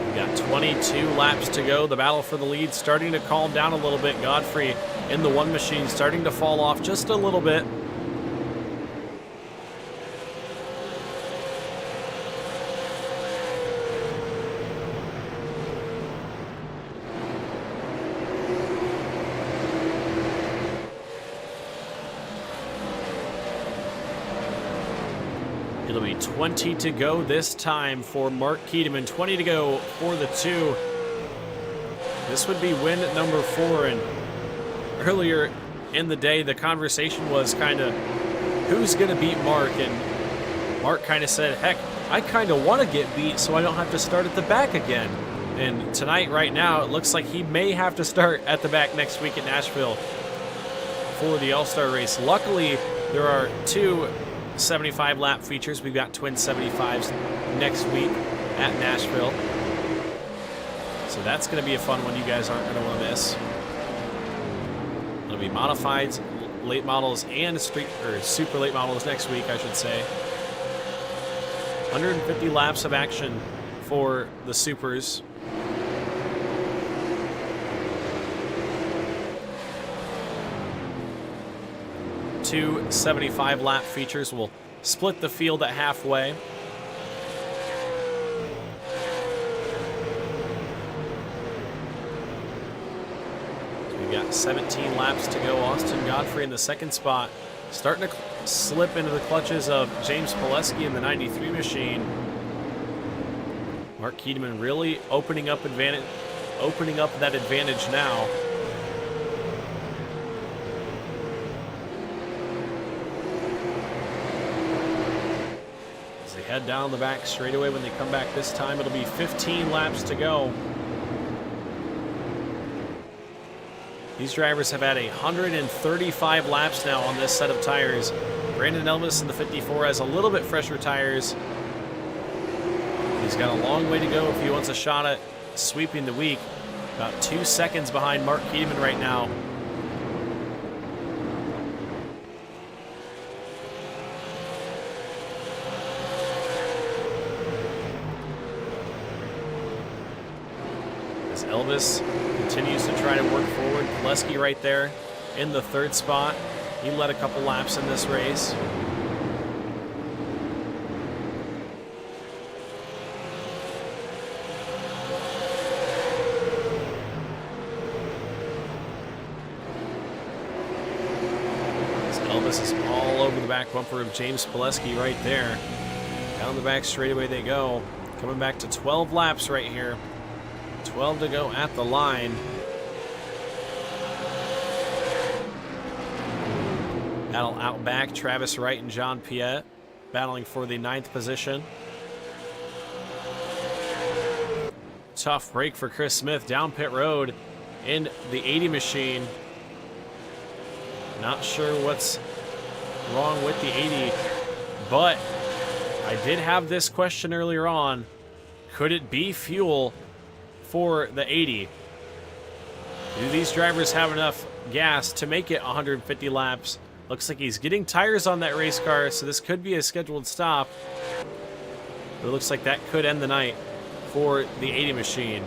We've got 22 laps to go. The battle for the lead starting to calm down a little bit. Godfrey in the one machine starting to fall off just a little bit. It'll be 20 to go this time for Mark Kedeman. 20 to go for the 2. This would be win number 4. And earlier in the day, the conversation was kind of who's going to beat Mark. And Mark kind of said, heck, I kind of want to get beat so I don't have to start at the back again. And tonight, right now, it looks like he may have to start at the back next week at Nashville for the All-Star race. Luckily, there are 2 75 lap features. We've got twin 75s next week at Nashville. So that's going to be a fun one you guys aren't going to want to miss. It'll be modifieds, late models, and super late models next week, I should say. 150 laps of action for the supers. Two 75 lap features will split the field at halfway. So we've got 17 laps to go. Austin Godfrey in the 2nd spot, starting to slip into the clutches of James Pileski in the 93 machine. Mark Keedeman really opening up that advantage now. As they head down the back straightaway, when they come back this time, it'll be 15 laps to go. These drivers have had 135 laps now on this set of tires. Brandon Elvis in the 54 has a little bit fresher tires. He's got a long way to go if he wants a shot at sweeping the week. About 2 seconds behind Mark Keedeman right now. As Elvis continues to try to work forward, Pileski right there in the third spot. He led a couple laps in this race. Elvis is all over the back bumper of James Pileski right there. Down the back straightaway they go. Coming back to 12 laps right here. 12 to go at the line. Battle out back, Travis Wright and John Piet battling for the 9th position. Tough break for Chris Smith down pit road in the 80 machine. Not sure what's wrong with the 80, but I did have this question earlier on. Could it be fuel for the 80? Do these drivers have enough gas to make it 150 laps? Looks like he's getting tires on that race car, so this could be a scheduled stop. But it looks like that could end the night for the 80 machine.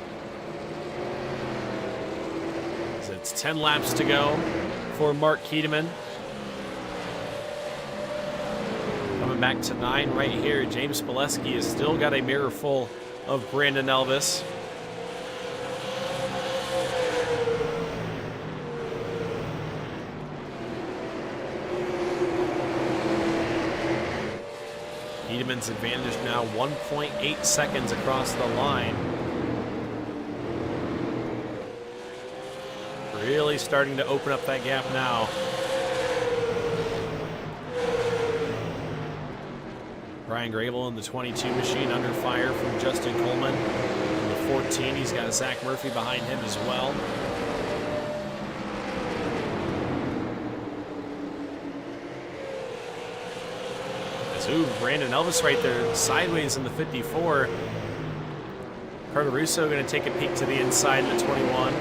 So it's 10 laps to go for Mark Keedeman. Coming back to 9 right here, James Pileski has still got a mirror full of Brandon Elvis. Keedeman's advantage now 1.8 seconds across the line. Really starting to open up that gap now. Brian Grable in the 22 machine under fire from Justin Coleman. In the 14, he's got Zach Murphy behind him as well. Ooh, Brandon Elvis right there, sideways in the 54. Carter Russo going to take a peek to the inside in the 21.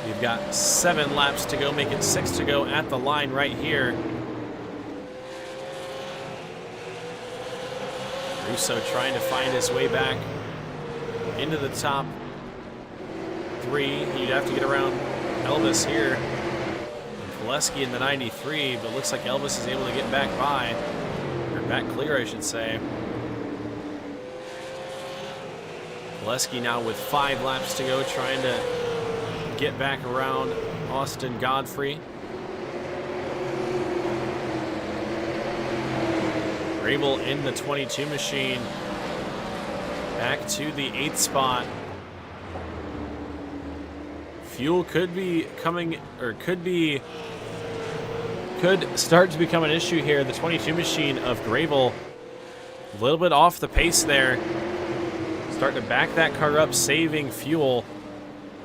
We've got 7 laps to go, make it 6 to go at the line right here. Russo trying to find his way back into the top 3. He'd have to get around Elvis here. Pileski in the 93, but looks like Elvis is able to get back by, or back clear, I should say. Pileski now with 5 laps to go, trying to get back around Austin Godfrey. Grable in the 22 machine, back to the 8th spot. Fuel could be coming, or could start to become an issue here. The 22 machine of Grable, a little bit off the pace there. Starting to back that car up, saving fuel.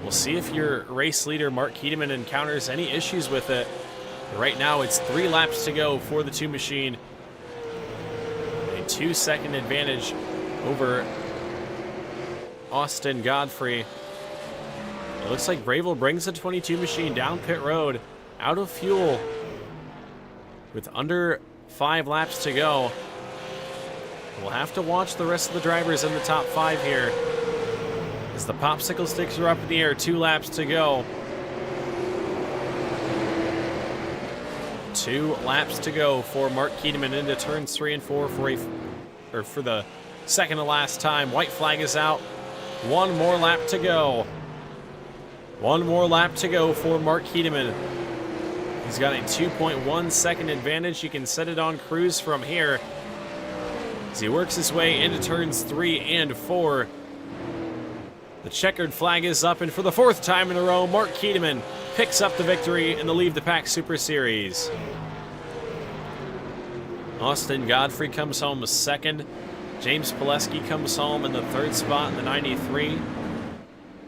We'll see if your race leader, Mark Keedeman, encounters any issues with it. Right now, it's 3 laps to go for the 2 machine. A 2-second advantage over Austin Godfrey. It looks like Grable brings the 22 machine down pit road, out of fuel, with under 5 laps to go. We'll have to watch the rest of the drivers in the top 5 here, as the popsicle sticks are up in the air. 2 laps to go. 2 laps to go for Mark Keedeman into turns 3 and 4 for the second to last time. White flag is out. 1 more lap to go. 1 more lap to go for Mark Keedeman. He's got a 2.1 second advantage. You can set it on cruise from here. As he works his way into turns 3 and 4, the checkered flag is up, and for the 4th time in a row, Mark Keedeman picks up the victory in the Leave the Pack Super Series. Austin Godfrey comes home 2nd. James Pileski comes home in the 3rd spot in the 93.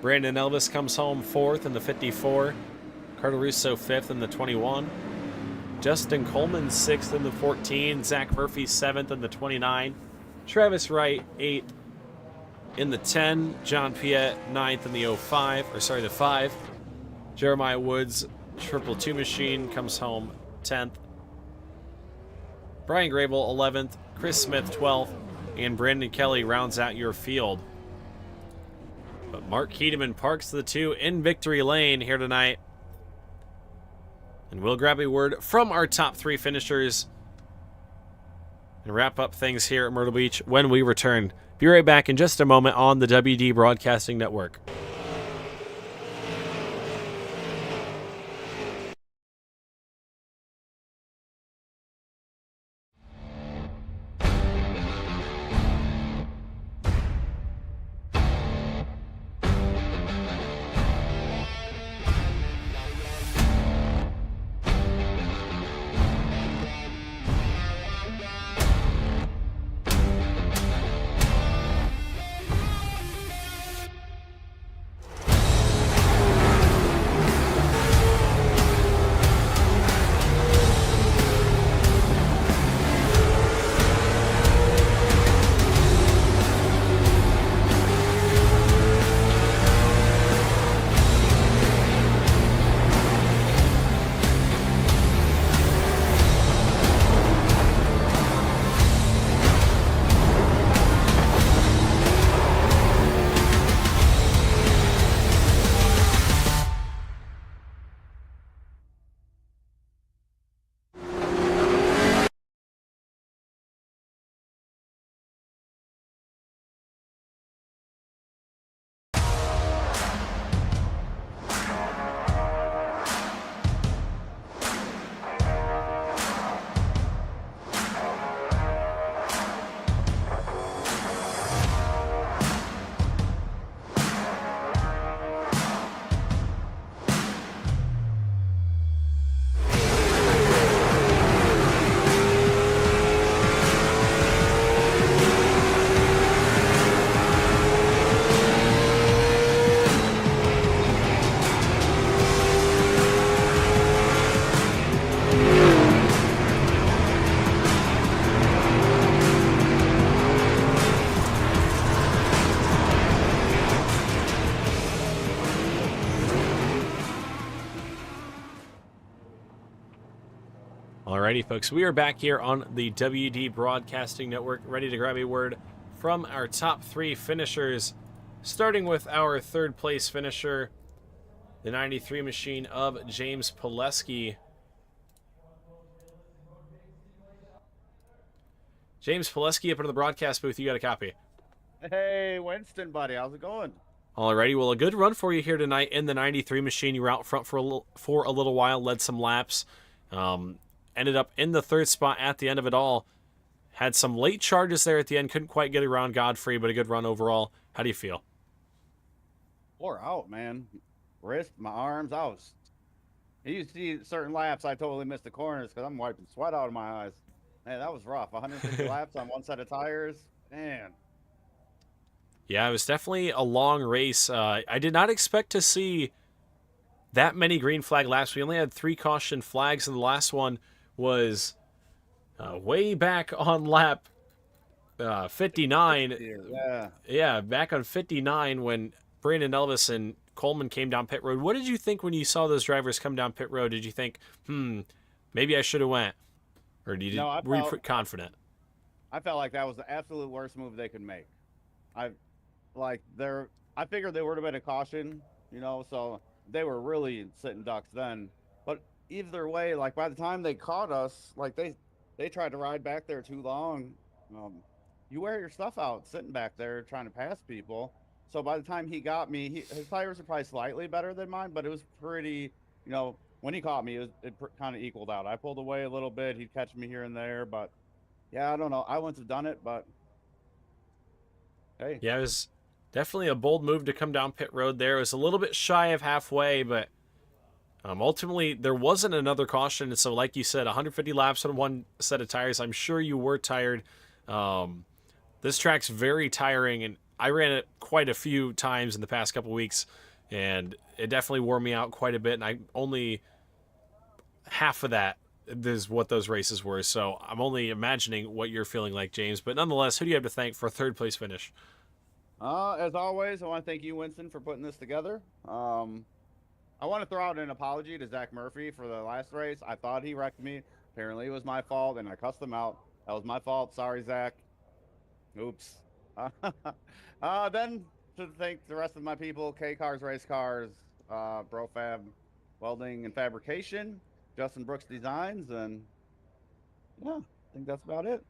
Brandon Elvis comes home 4th in the 54. Carter Russo 5th in the 21. Justin Coleman 6th in the 14. Zach Murphy 7th in the 29. Travis Wright 8th in the 10. John Piet 9th in the 5. Jeremiah Woods, Triple Two Machine, comes home 10th. Brian Gravel 11th. Chris Smith 12th. And Brandon Kelly rounds out your field. But Mark Keedeman parks the 2 in victory lane here tonight. And we'll grab a word from our top 3 finishers and wrap up things here at Myrtle Beach when we return. Be right back in just a moment on the WD Broadcasting Network. Alrighty, folks, we are back here on the WD Broadcasting Network, ready to grab a word from our top 3 finishers, starting with our 3rd place finisher, the 93 machine of James Pileski. James Pileski, up into the broadcast booth, you got a copy. Hey, Winston, buddy, how's it going? Alrighty, well, a good run for you here tonight in the 93 machine. You were out front for a little while, led some laps. Ended up in the 3rd spot at the end of it all. Had some late charges there at the end. Couldn't quite get around Godfrey, but a good run overall. How do you feel? Wore out, man. Wrist, my arms, You see certain laps, I totally missed the corners because I'm wiping sweat out of my eyes. Man, that was rough. 150 laps on one set of tires. Man. Yeah, it was definitely a long race. I did not expect to see that many green flag laps. We only had 3 caution flags, and the last one was way back on lap 59. Yeah, back on 59 when Brandon Elvis and Coleman came down pit road. What did you think when you saw those drivers come down pit road? Did you think, maybe I should have went? Or were you confident? I felt like that was the absolute worst move they could make. I figured they would have been a caution, so they were really sitting ducks then. But either way, like by the time they caught us, like they tried to ride back there too long. You wear your stuff out sitting back there trying to pass people. So by the time he got me, his tires are probably slightly better than mine, but it was pretty, when he caught me, it kind of equaled out. I pulled away a little bit. He'd catch me here and there, but Yeah, I don't know. I wouldn't have done it, but hey. Yeah, it was definitely a bold move to come down pit road there. It was a little bit shy of halfway, but ultimately there wasn't another caution. So, like you said, 150 laps on one set of tires. I'm sure you were tired. Um, this track's very tiring, and I ran it quite a few times in the past couple weeks, and it definitely wore me out quite a bit. And I only half of that is what those races were. So I'm only imagining what you're feeling like, James. But nonetheless, who do you have to thank for a third place finish? As always, I want to thank you, Winston, for putting this together. I want to throw out an apology to Zach Murphy for the last race. I thought he wrecked me. Apparently, it was my fault, and I cussed him out. That was my fault. Sorry, Zach. Oops. Then to thank the rest of my people: K Cars, Race Cars, BroFab, Welding and Fabrication, Justin Brooks Designs, and yeah, I think that's about it.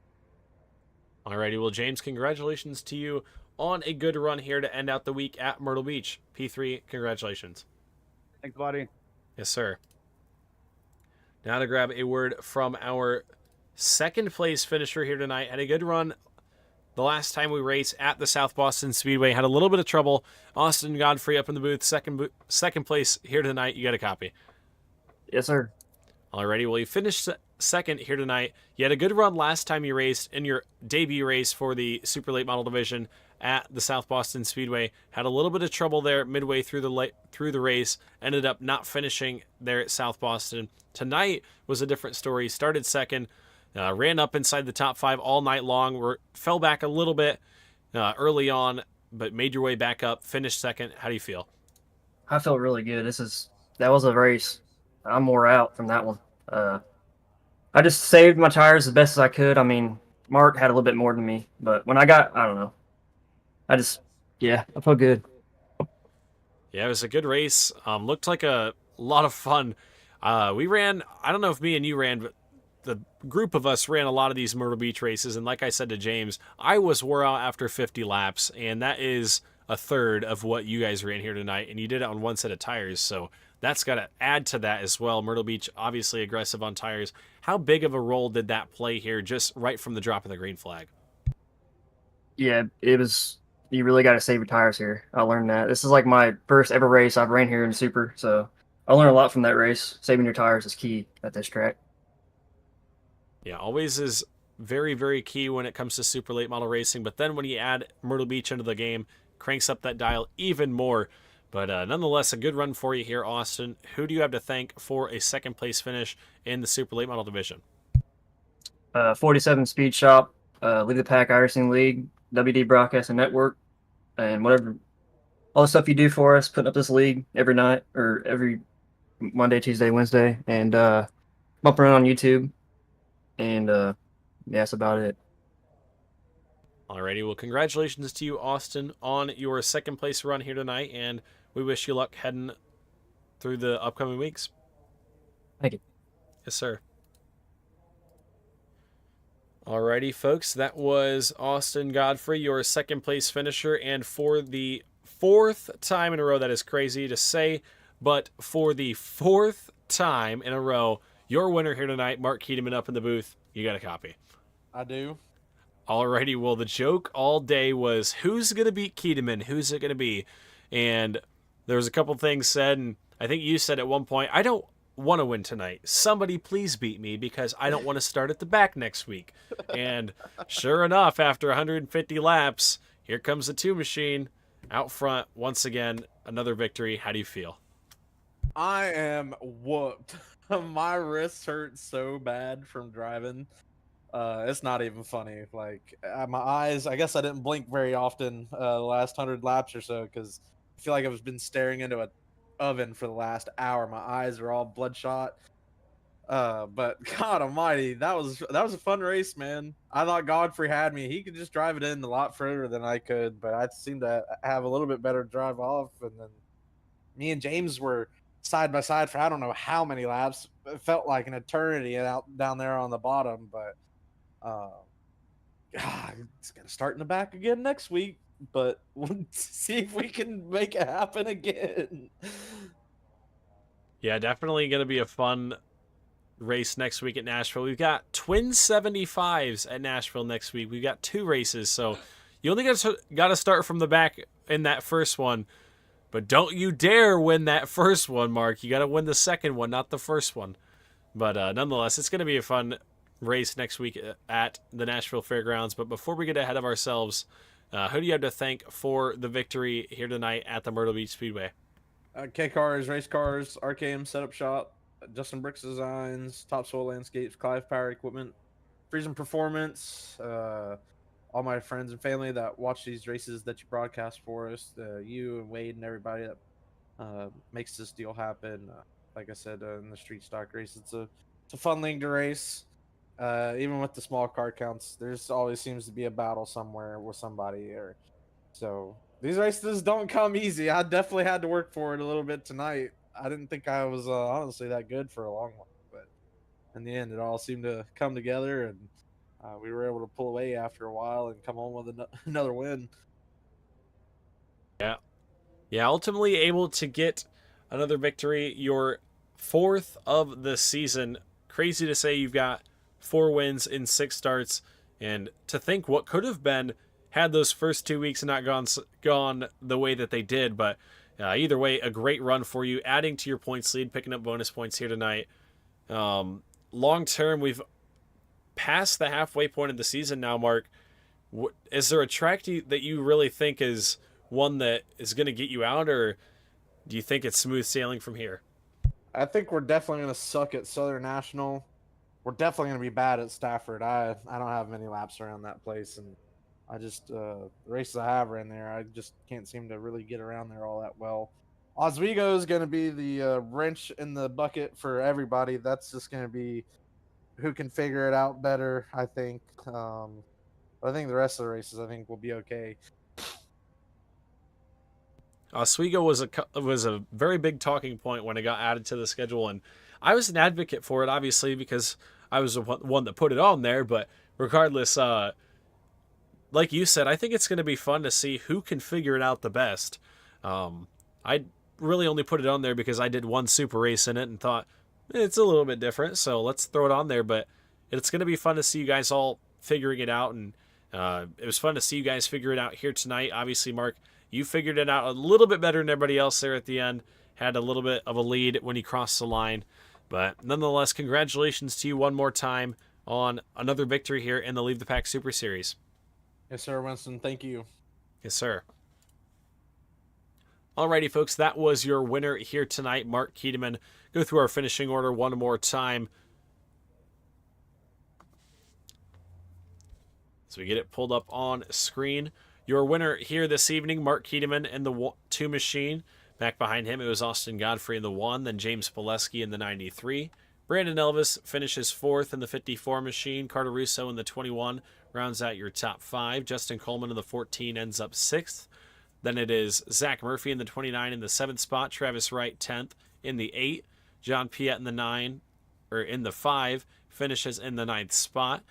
Alrighty, well, James, congratulations to you on a good run here to end out the week at Myrtle Beach. P3, congratulations. Thanks, buddy. Yes, sir. Now to grab a word from our second place finisher here tonight. Had a good run the last time we raced at the South Boston Speedway. Had a little bit of trouble. Austin Godfrey up in the booth. Second place here tonight. You got a copy. Yes, sir. Alrighty, well, you finished second here tonight. You had a good run last time you raced in your debut race for the Super Late Model Division at the South Boston Speedway. Had a little bit of trouble there midway through the race. Ended up not finishing there at South Boston. Tonight was a different story. Started second, ran up inside the top 5 all night long. Fell back a little bit early on, but made your way back up. Finished second. How do you feel? I felt really good. That was a race. I'm more out from that one. I just saved my tires as best as I could. I mean, Mark had a little bit more than me, but when I don't know. Yeah, I felt good. Yeah, it was a good race. Looked like a lot of fun. We ran, I don't know if me and you ran, but the group of us ran a lot of these Myrtle Beach races. And like I said to James, I was wore out after 50 laps, and that is a third of what you guys ran here tonight. And you did it on one set of tires. So that's got to add to that as well. Myrtle Beach, obviously aggressive on tires. How big of a role did that play here just right from the drop of the green flag? Yeah, it was. You really got to save your tires here. I learned that. This is like my first ever race I've ran here in Super, so I learned a lot from that race. Saving your tires is key at this track. Yeah, always is very, very key when it comes to super late model racing. But then when you add Myrtle Beach into the game, cranks up that dial even more. But nonetheless, a good run for you here, Austin. Who do you have to thank for a second place finish in the super late model division? 47 Speed Shop, Lead the Pack iRacing League, WD Broadcasting Network, and whatever, all the stuff you do for us, putting up this league every night or every Monday, Tuesday, Wednesday, and bumping around on YouTube. And yeah, that's about it. Alrighty, well, congratulations to you, Austin, on your second place run here tonight, and we wish you luck heading through the upcoming weeks. Thank you. Yes, sir. Alrighty, folks, that was Austin Godfrey, your second place finisher, and for the fourth time in a row, that is crazy to say, but for the fourth time in a row, your winner here tonight, Mark Keedeman up in the booth. You got a copy. I do. Alrighty, well, the joke all day was who's going to beat Keedeman? Who's it going to be? And there was a couple things said, and I think you said at one point, I don't want to win tonight. Somebody please beat me because I don't want to start at the back next week. And sure enough, after 150 laps, here comes the 2 machine out front. Once again, another victory. How do you feel? I am whooped. My wrists hurt so bad from driving. It's not even funny. Like my eyes, I guess I didn't blink very often the last 100 laps or so because I feel like I've been staring into an oven for the last hour. My eyes are all bloodshot. But God Almighty, that was a fun race, man. I thought Godfrey had me. He could just drive it in a lot further than I could, but I seemed to have a little bit better drive off. And then me and James were side by side for I don't know how many laps. It felt like an eternity out down there on the bottom, but it's gonna start in the back again next week. But we'll see if we can make it happen again. Yeah, definitely going to be a fun race next week at Nashville. We've got twin 75s at Nashville next week. We've got 2 races, so you only got to start from the back in that first one. But don't you dare win that first one, Mark. You got to win the second one, not the first one. But nonetheless, it's going to be a fun race next week at the Nashville Fairgrounds. But before we get ahead of ourselves, who do you have to thank for the victory here tonight at the Myrtle Beach Speedway? K-Cars, Race Cars, RKM Setup Shop, Justin Bricks Designs, Topsoil Landscapes, Clive Power Equipment, Freezing Performance, all my friends and family that watch these races that you broadcast for us, you and Wade and everybody that makes this deal happen. Like I said, in the street stock race, it's a fun league to race. Even with the small car counts, there's always seems to be a battle somewhere with somebody. So these races don't come easy. I definitely had to work for it a little bit tonight. I didn't think I was honestly that good for a long while, but in the end, it all seemed to come together, and we were able to pull away after a while and come home with another win. Yeah, ultimately able to get another victory, your 4th of the season. Crazy to say you've got 4 wins in 6 starts, and to think what could have been had those first 2 weeks not gone the way that they did. But either way, a great run for you, adding to your points lead, picking up bonus points here tonight. Long term, we've passed the halfway point of the season now, Mark. Is there a track that you really think is one that is going to get you out, or do you think it's smooth sailing from here? I think we're definitely going to suck at Southern National. We're definitely going to be bad at Stafford. I don't have many laps around that place, and I just the races I have ran there, I just can't seem to really get around there all that well. Oswego is going to be the wrench in the bucket for everybody. That's just going to be who can figure it out better, I think. But I think the rest of the races, I think, will be okay. Oswego was a very big talking point when it got added to the schedule, and I was an advocate for it, obviously, because I was the one that put it on there. But regardless, like you said, I think it's going to be fun to see who can figure it out the best. I really only put it on there because I did one super race in it and thought it's a little bit different, so let's throw it on there. But it's going to be fun to see you guys all figuring it out, and it was fun to see you guys figure it out here tonight. Obviously, Mark, you figured it out a little bit better than everybody else there at the end. Had a little bit of a lead when he crossed the line. But nonetheless, congratulations to you one more time on another victory here in the Leave the Pack Super Series. Yes, sir, Winston. Thank you. Yes, sir. Alrighty, folks, that was your winner here tonight, Mark Keedeman. Go through our finishing order one more time. So we get it pulled up on screen. Your winner here this evening, Mark Keedeman in the 2 machine. Back behind him, it was Austin Godfrey in the 1, then James Pileski in the 93. Brandon Elvis finishes 4th in the 54 machine. Carter Russo in the 21 rounds out your top 5. Justin Coleman in the 14 ends up 6th. Then it is Zach Murphy in the 29 in the 7th spot. Travis Wright 10th in the 8. John Piet in the 5 finishes in the 9th spot.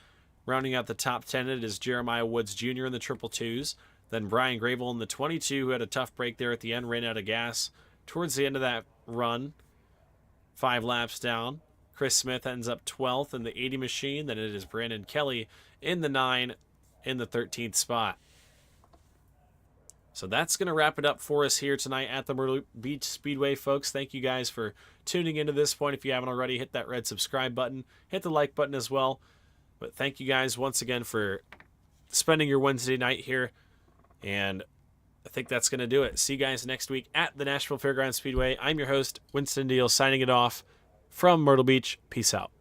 Rounding out the top 10, it is Jeremiah Woods Jr. in the triple 2s. Then Brian Gravel in the 22, who had a tough break there at the end, ran out of gas towards the end of that run. 5 laps down. Chris Smith ends up 12th in the 80 machine. Then it is Brandon Kelly in the 9 in the 13th spot. So that's going to wrap it up for us here tonight at the Myrtle Beach Speedway, folks. Thank you guys for tuning into this point. If you haven't already, hit that red subscribe button. Hit the like button as well. But thank you guys once again for spending your Wednesday night here. And I think that's going to do it. See you guys next week at the Nashville Fairgrounds Speedway. I'm your host, Winston Deal, signing it off from Myrtle Beach. Peace out.